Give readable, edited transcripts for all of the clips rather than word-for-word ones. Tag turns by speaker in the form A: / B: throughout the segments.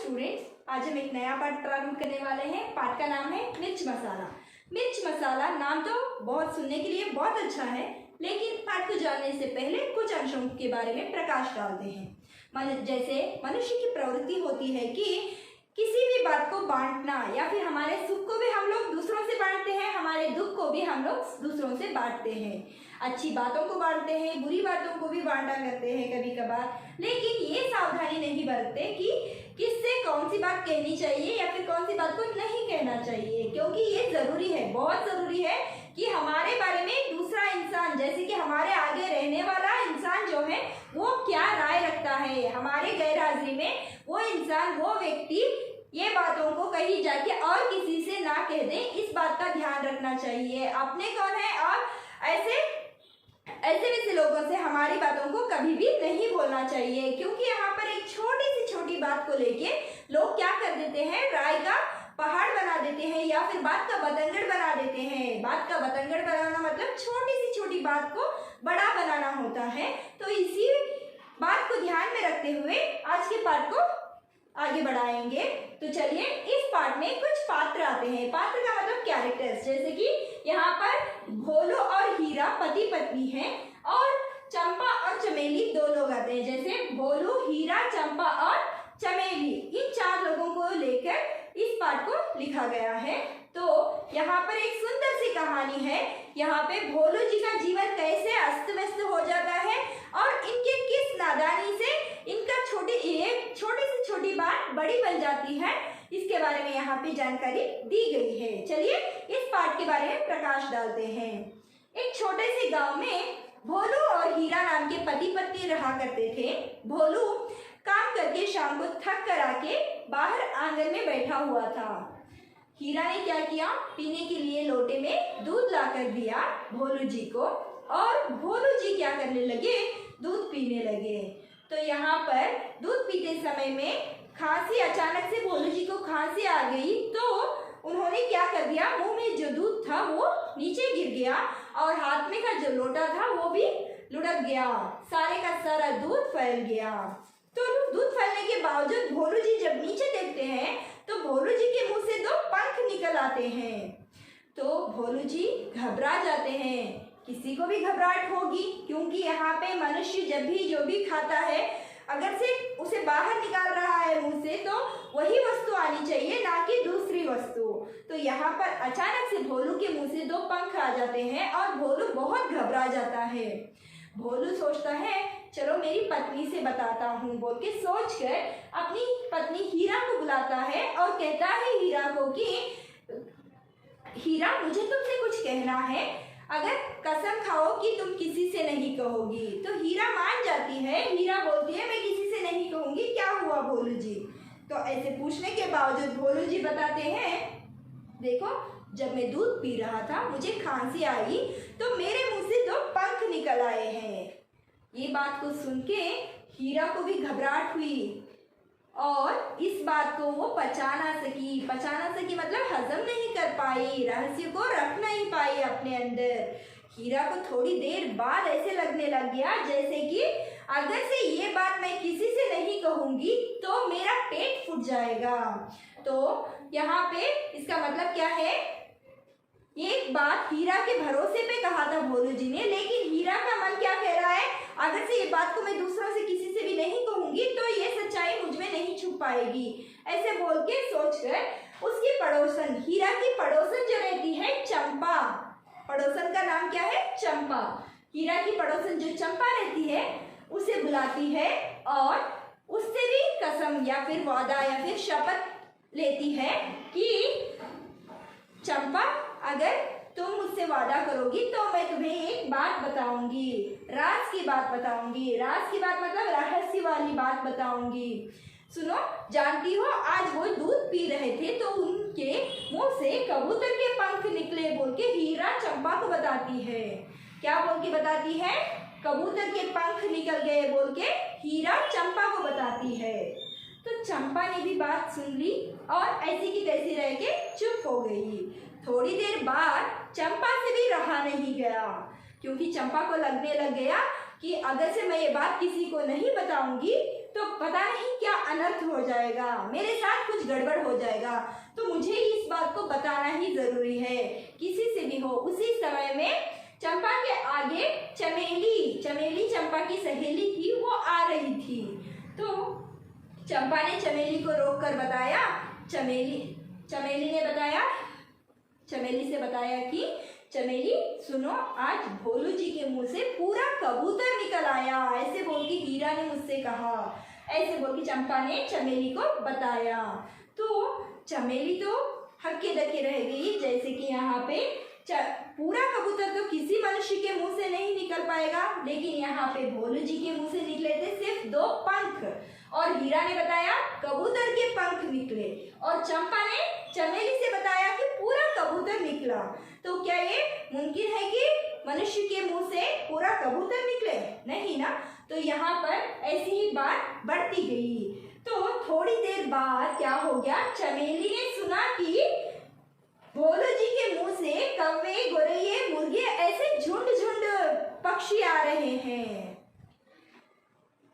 A: Students, आज हम एक नया पाठ प्रारंभ करने वाले हैं। पाठ का नाम है मिर्च मसाला। मिर्च मसाला नाम तो बहुत सुनने के लिए बहुत अच्छा है, लेकिन पाठ को जानने से पहले कुछ अंशों के बारे में प्रकाश डालते हैं। जैसे मनुष्य की प्रवृत्ति होती है कि किसी भी बात को बांटना, या फिर हमारे सुख को भी हम लोग दूसरों से बांटते हैं, हमारे दुख को भी हम लोग दूसरों से बांटते हैं। अच्छी बातों को बांटते हैं, बुरी बातों को भी बांटा करते हैं कभी कभार, लेकिन ये सावधानी नहीं बरतते कि किससे कौन सी बात कहनी चाहिए या फिर कौन सी बात को नहीं कहना चाहिए, क्योंकि ये जरूरी है, बहुत जरूरी है कि हमारे बारे में दूसरा इंसान, जैसे कि हमारे आगे रहने वाला इंसान जो है वो क्या राय रखता है, हमारे गैर हाजिरी में वो इंसान, वो व्यक्ति ये बातों को कहीं जाके और किसी से ना कह दे, इस बात का ध्यान रखना चाहिए। अपने कौन है और ऐसे वैसे लोगों से हमारी बातों को कभी भी नहीं बोलना चाहिए, क्योंकि यहाँ पर एक छोटी सी छोटी बात को लेके लोग क्या कर देते हैं, राय का पहाड़ बना देते हैं या फिर बात का बतंगड़ बना देते हैं। बात का बतंगड़ बनाना मतलब छोटी सी छोटी बात को बड़ा बनाना होता है। तो इसी बात को ध्यान में रखते हुए आज के पाठ को आगे बढ़ाएंगे। तो चलिए, इस पाठ में कुछ पात्र आते हैं। पात्र का मतलब कैरेक्टर्स, जैसे कि यहाँ पर भोलू और हीरा पति पत्नी हैं और चंपा और चमेली दो लोग आते हैं। जैसे भोलू, हीरा, चंपा और चमेली, इन चार लोगों को लेकर इस पाठ को लिखा गया है। तो यहाँ पर एक सुंदर सी कहानी है। यहाँ पे भोलू जी का जीवन कैसे अस्त व्यस्त हो जाता है और इनके किस नादानी से इनका छोटी से छोटी बात बड़ी बन जाती है, इसके बारे में यहाँ पे जानकारी दी गई है। चलिए इस पाठ के बारे में प्रकाश डालते हैं। एक छोटे से गांव में भोलू और हीरा नाम के पति पत्नी रहा करते थे। भोलू काम करके शाम को थक कर आके बाहर आंगन में बैठा हुआ था। हीरा ने क्या किया, पीने के लिए लोटे में दूध लाकर दिया भोलू जी को, और भोलू जी क्या करने लगे, दूध पीने लगे। तो यहाँ पर दूध पीते समय में खांसी, अचानक से भोलू जी को खांसी आ गई, तो उन्होंने क्या कर दिया, मुंह में जो दूध था वो नीचे गिर गया और हाथ में का जो लोटा था वो भी लुढ़क गया, सारे का सारा दूध फैल गया। तो दूध फैलने के बावजूद भोलू जी जब नीचे देखते हैं तो भोलू जी के मुंह से दो पंख निकल आते हैं। तो भोलू जी घबरा जाते हैं। किसी को भी घबराहट होगी, क्योंकि यहाँ पे मनुष्य जब भी जो भी खाता है, अगर से उसे बाहर निकाल रहा है मुंह से, तो वही वस्तु आनी चाहिए, ना कि दूसरी वस्तु। तो यहाँ पर अचानक से भोलू के मुंह से दो पंख आ जाते हैं और भोलू बहुत घबरा जाता है। भोलू सोचता है चलो मेरी पत्नी से बताता हूँ, बोल के सोचकर अपनी पत्नी हीरा को बुलाता है और कहता है हीरा को कि हीरा, मुझे तुमसे कुछ कहना है, अगर कसम खाओ कि तुम किसी से नहीं कहोगी। तो हीरा मान जाती है। हीरा बोलती है मैं किसी से नहीं कहूंगी। क्या हुआ भोलू जी? तो ऐसे पूछने के बावजूद भोलू जी बताते हैं, देखो जब मैं दूध पी रहा था मुझे खांसी आई तो मेरे मुंह से दो पंख निकल आए हैं। ये बात को सुन के हीरा को भी घबराहट हुई और इस बात को वो पचा ना सकी मतलब हजम नहीं कर पाई, रहस्य को रख नहीं पाई अपने अंदर। हीरा को थोड़ी देर बाद ऐसे लगने लग गया जैसे कि अगर से ये बात मैं किसी से नहीं कहूंगी तो मेरा पेट फूट जाएगा। तो यहाँ पे इसका मतलब क्या है, ये बात हीरा के भरोसे पे कहा था भोलू जी ने, लेकिन हीरा का मन क्या कह रहा है, अगर से ये बात को मैं दूसरों से किसी से भी नहीं कहूंगी तो ये सच्चाई मुझ में नहीं छुप पाएगी। ऐसे बोल के सोचकर उसकी पड़ोसन, हीरा की पड़ोसन जो रहती है चंपा, पड़ोसन का नाम क्या है, चंपा, हीरा की पड़ोसन जो चंपा रहती है उसे बुलाती है और उससे भी कसम या फिर वादा या फिर शपथ लेती है कि चंपा, अगर तुम मुझसे वादा करोगी तो मैं तुम्हें एक बात बताऊंगी, राज की बात बताऊंगी। राज की बात मतलब रहस्य वाली बात बताऊंगी। सुनो, जानती हो आज वो दूध पी रहे थे तो उनके मुंह से कबूतर के पंख निकले, बोल के हीरा चंपा को बताती है। क्या बोल के बताती है, कबूतर के पंख निकल गए बोल के हीरा चंपा को बताती है। तो चंपा ने भी बात सुन ली और ऐसी की तैसी रह के चुप हो गई। थोड़ी देर बाद चंपा से भी रहा नहीं गया, क्योंकि चंपा को लगने लग गया कि अगर से मैं ये बात किसी को नहीं बताऊंगी तो पता नहीं क्या अनर्थ हो जाएगा, मेरे साथ कुछ गड़बड़ हो जाएगा। तो मुझे इस बात को बताना ही जरूरी है, किसी से भी हो। उसी समय में चंपा के आगे चमेली चंपा की सहेली थी, वो आ रही थी। तो चंपा ने चमेली को रोककर बताया, चमेली से बताया कि चमेली सुनो, आज भोलू जी के मुंह से पूरा कबूतर निकल आया, ऐसे बोल के हीरा ने मुझसे कहा। ऐसे बोल के चंपा ने चमेली को बताया। तो चमेली तो हक्के दक्के रह गई, जैसे कि यहाँ पे पूरा कबूतर तो किसी मनुष्य के मुंह से नहीं निकल पाएगा, लेकिन यहाँ पे भोलू जी के मुंह से निकले थे सिर्फ 2 पंख, और हीरा ने बताया कबूतर के पंख निकले, और चंपा ने चमेली से बताया कि पूरा कबूतर निकला। तो क्या ये मुमकिन है कि मनुष्य के मुंह से पूरा कबूतर निकले? नहीं ना। तो यहाँ पर ऐसी ही बात बढ़ती गई। तो थोड़ी देर बाद क्या हो गया, चमेली ने सुना कि भोलू जी के मुंह से कौवे, गोरैये, मुर्गे ऐसे झुंड पक्षी आ रहे हैं।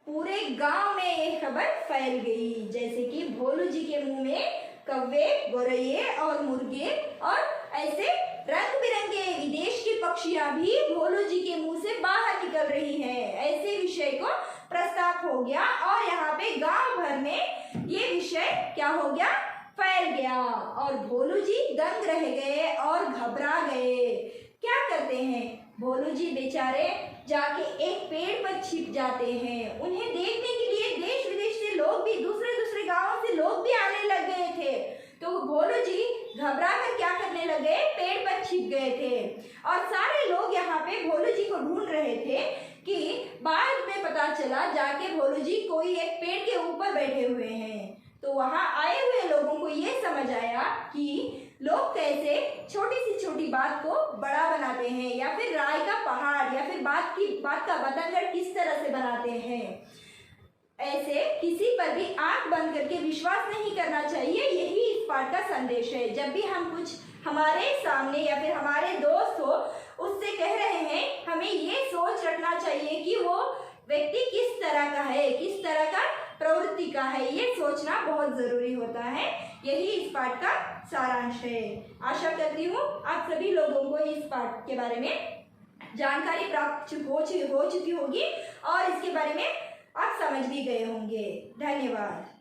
A: पूरे गांव में ये खबर फैल गई, जैसे कि भोलू जी के मुंह में कौवे, गोरैये और मुर्गे और ऐसे रंग बिरंगे विदेश की पक्षियां भी भोलू जी के मुंह से बाहर निकल रही हैं। ऐसे विषय को प्रस्ताव हो गया, और यहाँ पे गांव भर में ये विषय क्या हो गया, फैल गया, और भोलू जी दंग रह गए और घबरा गए। क्या करते हैं भोलू जी बेचारे, जाके एक पेड़ पर छिप जाते हैं। उन्हें देखने के लिए देश विदेश से लोग भी, दूसरे गांवों से लोग भी आने लग गए थे। तो भोलू जी घबरा कर क्या करने लगे, पेड़ पर छिप गए थे, और सारे लोग यहाँ पे भोलू जी को ढूंढ रहे थे कि बाद में पता चला जाके भोलू जी कोई एक पेड़ के ऊपर बैठे हुए हैं। तो वहां आए हुए लोगों को ये समझ आया कि लोग कैसे छोटी सी छोटी बात को बड़ा बनाते हैं, या फिर राय का पहाड़, या फिर बात का बतंगड़ किस तरह से बनाते हैं। ऐसे किसी पर भी आंख बंद करके विश्वास नहीं करना चाहिए, यही इस पाठ का संदेश है। जब भी हम कुछ हमारे सामने या फिर हमारे दोस्त हो उससे कह रहे हैं, हमें ये सोच रखना चाहिए कि वो व्यक्ति किस तरह का है, किस तरह का प्रवृत्ति का है, ये सोचना बहुत जरूरी होता है। यही इस पाठ का सारांश है। आशा करती हूँ आप सभी लोगों को इस पाठ के बारे में जानकारी प्राप्त हो चुकी होगी, और इसके बारे में आप समझ भी गए होंगे। धन्यवाद।